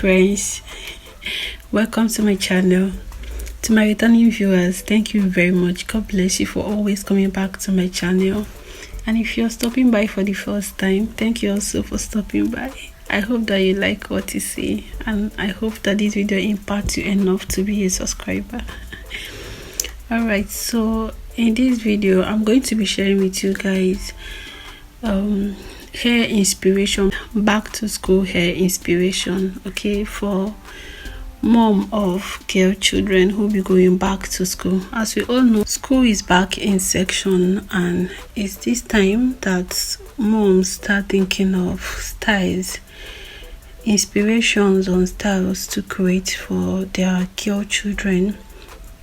friends, welcome to my channel. To my returning viewers, thank you very much. God bless you for always coming back to my channel. And if you're stopping by for the first time, thank you also for stopping by. I hope that you like what you see, and I hope that this video impacts you enough to be a subscriber. Alright, so in this video I'm going to be sharing with you guys hair inspiration, back to school hair inspiration, okay, for mom of girl children who will be going back to school. As we all know, school is back in section, and it's this time that moms start thinking of styles, inspirations on styles to create for their girl children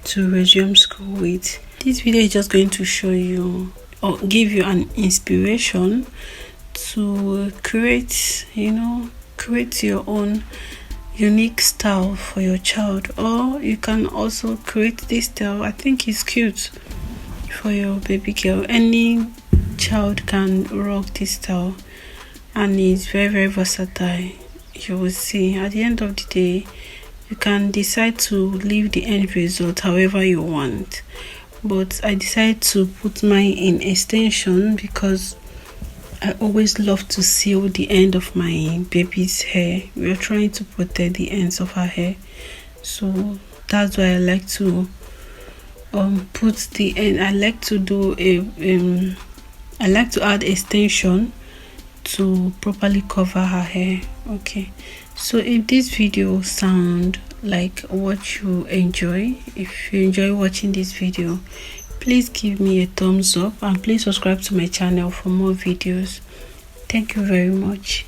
to resume school with. This video is just going to show you or give you an inspiration to create your own unique style for your child, or you can also create this style. I think it's cute for your baby girl. Any child can rock this style, and it's very versatile. You will see at the end of the day you can decide to leave the end result however you want, but I decided to put mine in extension because I always love to seal the end of my baby's hair. We are trying to protect the ends of her hair, so that's why I like to put the end. I like to do I like to add extension to properly cover her hair. Okay, so if this video sound like what you enjoy, if you enjoy watching this video, please give me a thumbs up and please subscribe to my channel for more videos. Thank you very much.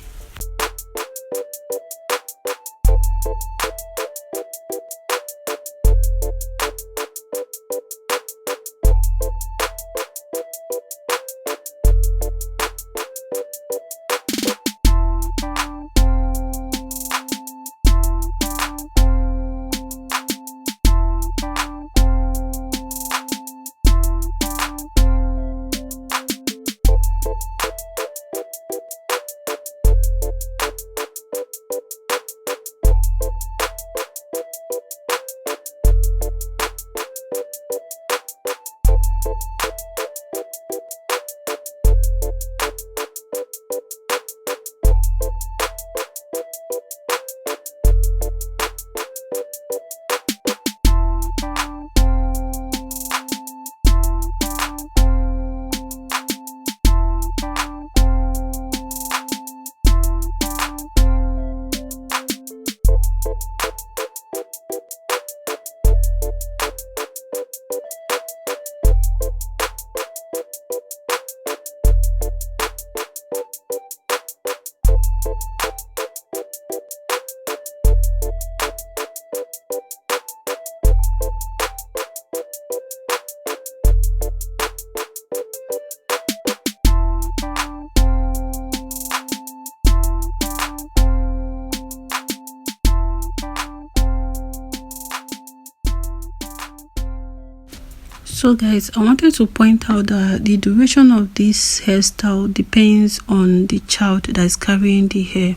So guys, I wanted to point out that the duration of this hairstyle depends on the child that is carrying the hair.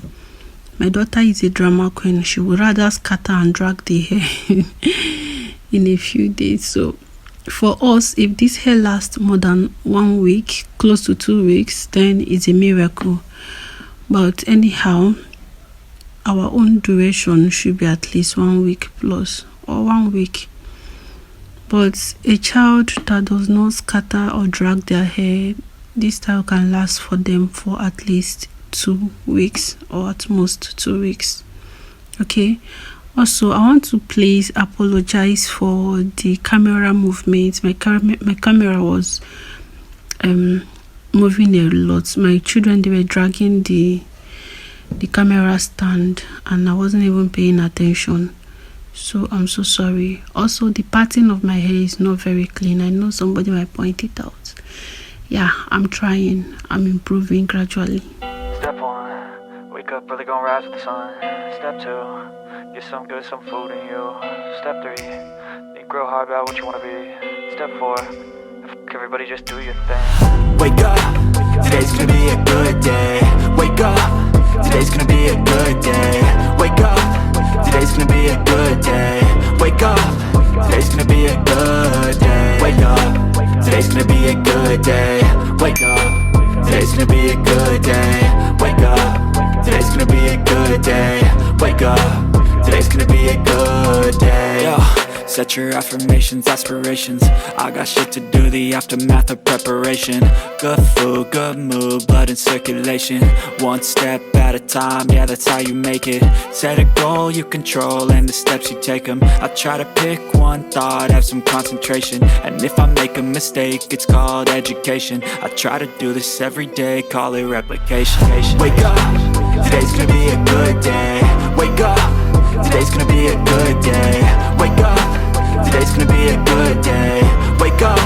My daughter is a drama queen. She would rather scatter and drag the hair in a few days. So for us, if this hair lasts more than 1 week, close to 2 weeks, then it's a miracle. But anyhow, our own duration should be at least 1 week plus, or 1 week. But a child that does not scatter or drag their hair, this style can last for them for at least 2 weeks, or at most 2 weeks. Okay, also I want to please apologize for the camera movements. My camera was moving a lot. My children, they were dragging the camera stand and I wasn't even paying attention. So I'm so sorry. Also, the pattern of my hair is not very clean. I know somebody might point it out. Yeah, I'm trying. I'm improving gradually. Step 1, wake up early, gonna rise with the sun. Step 2, get some food in you. Step 3, think real hard about what you wanna be. Step 4, everybody just do your thing. Wake up, today's gonna be a good day. Wake up, today's gonna be a good day. Wake up. wake up. Today's gonna be a good day. Yo, set your affirmations, aspirations. I got shit to do, the aftermath of preparation. Good food, good mood, blood in circulation. One step at a time, yeah, that's how you make it. Set a goal you control and the steps you take them. I try to pick one thought, have some concentration. And if I make a mistake, it's called education. I try to do this every day, call it replication. Wake up, today's gonna be a good day. Wake up, today's gonna be a good day. Wake up, today's gonna be a good day. Wake up,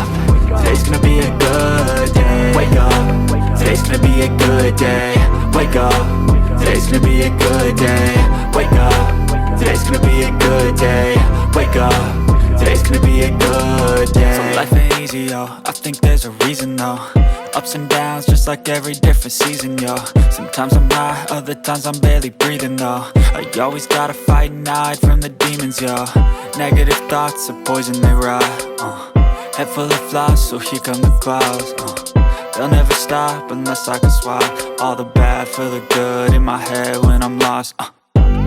today's gonna be a good day. Wake up, today's gonna be a good day. Wake up, today's gonna be a good day. Wake up, today's gonna be a good day. Wake up, today's gonna be a good day. So life ain't easy, yo, I think there's a reason though. Ups and downs, just like every different season, yo. Sometimes I'm high, other times I'm barely breathing, though. I always gotta fight and hide from the demons, yo. Negative thoughts are poison, they rot. Head full of flies, so here come the clouds. They'll never stop unless I can swap all the bad for the good in my head when I'm lost.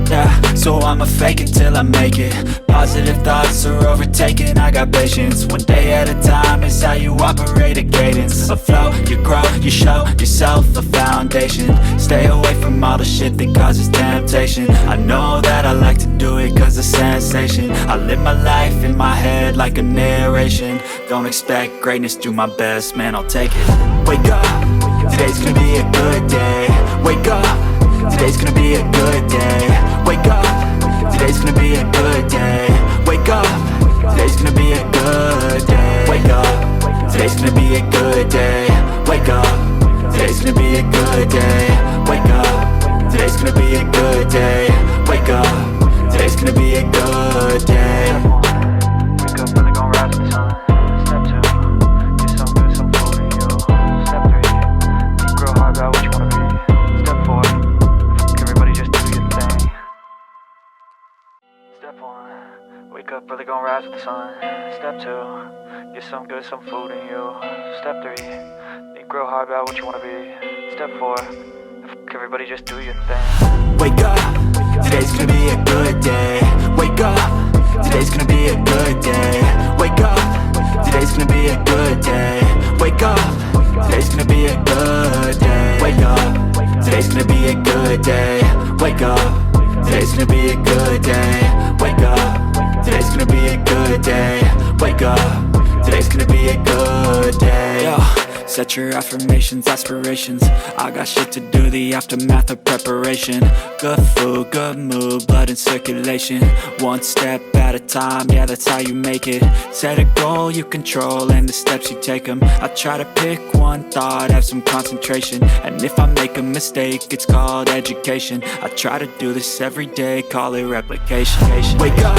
Yeah, so I'ma fake it till I make it. Positive thoughts are overtaken, I got patience. One day at a time is how you operate a cadence. A flow, you grow, you show yourself a foundation. Stay away from all the shit that causes temptation. I know that I like to do it cause of sensation. I live my life in my head like a narration. Don't expect greatness, do my best, man, I'll take it. Wake up, today's gonna be a good day. Wake up, today's gonna be a good day. Wake up, today's gonna be a good day. Wake up, today's gonna be a good day. Wake up, today's gonna be a good day. Wake up, today's gonna be a good day. Wake up, today's gonna be a good day. Wake up, today's gonna be a good day. Wake up, really gon' rise with the sun. Step 2, get some good, some food in you. Step 3, think real hard about what you wanna be. Step 4, everybody just do your thing. Step 1, wake up, really gon' rise with the sun. Step 2, get some good, some food in you. Step 3, think real hard about what you wanna be. Step 4, everybody just do your thing. Wake up, today's gonna be a good day. Wake up, today's gonna be a good day. Wake up, today's gonna be a good day. Wake up, today's gonna be a good day. Wake up, today's gonna be a good day. Wake up, today's gonna be a good day. Wake up, today's gonna be a good day. Wake up, today's gonna be a good day. Yo, set your affirmations, aspirations. I got shit to do, the aftermath of preparation. Good food, good mood, blood in circulation. One step at a time, yeah, that's how you make it. Set a goal you control and the steps you take them. I try to pick one thought, have some concentration. And if I make a mistake, it's called education. I try to do this every day, call it replication. Wake up,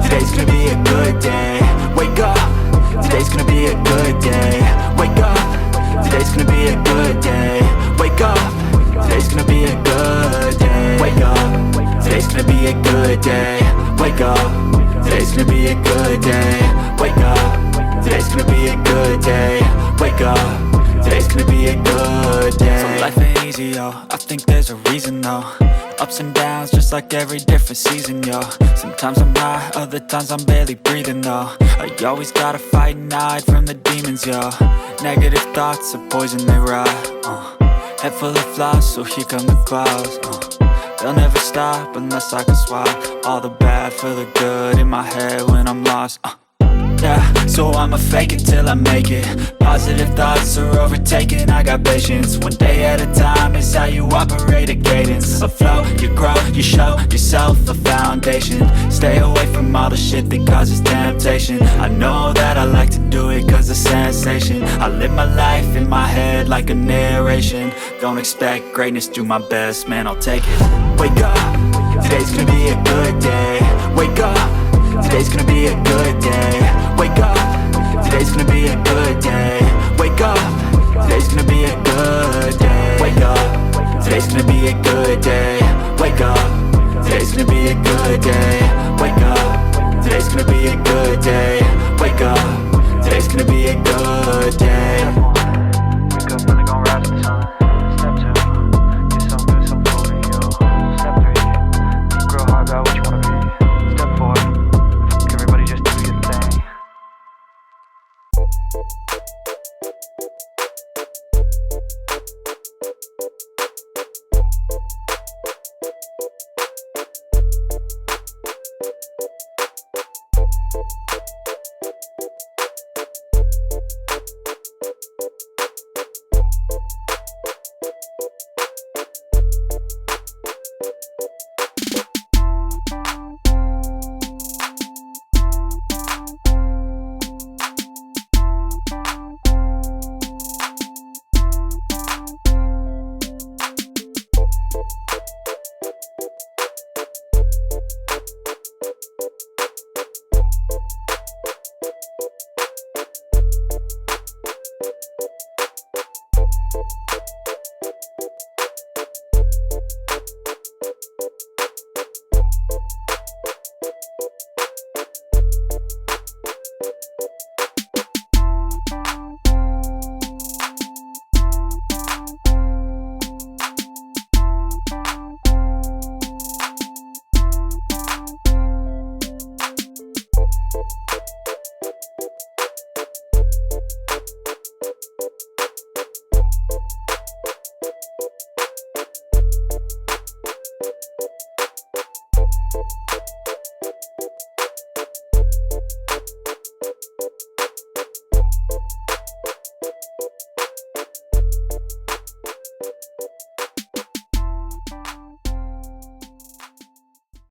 today's gonna be a good day. Wake up, today's gonna be a good day. Wake up, today's gonna be a good day. Wake up, today's gonna be a good day. Wake up, today's gonna be a good day. Wake up, today's gonna be a good day. Wake up, today's gonna be a good day. Wake up, today's gonna be a good day. So life ain't easy, yo, I think there's a reason though. Ups and downs, just like every different season, yo. Sometimes I'm high, other times I'm barely breathing, though. I always gotta fight and hide from the demons, yo. Negative thoughts are poison, they rot. Head full of flies, so here come the clouds. They'll never stop unless I can swap all the bad for the good in my head when I'm lost. Yeah, so I'ma fake it till I make it. Positive thoughts are overtaken, I got patience. One day at a time is how you operate a cadence. A flow, you grow, you show yourself a foundation. Stay away from all the shit that causes temptation. I know that I like to do it cause of sensation. I live my life in my head like a narration. Don't expect greatness, do my best, man, I'll take it. Wake up, today's gonna be a good day. Wake up, today's gonna be a good day. Wake up, today's gonna be a good day. Wake up, today's gonna be a good day. Wake up, today's gonna be a good day. Wake up, today's gonna be a good day. Wake up, today's gonna be a good day. Wake up, today's gonna be a good day. Wake up, really gon' rise with the sun. Step 2, get some good, some food in you. Step 3,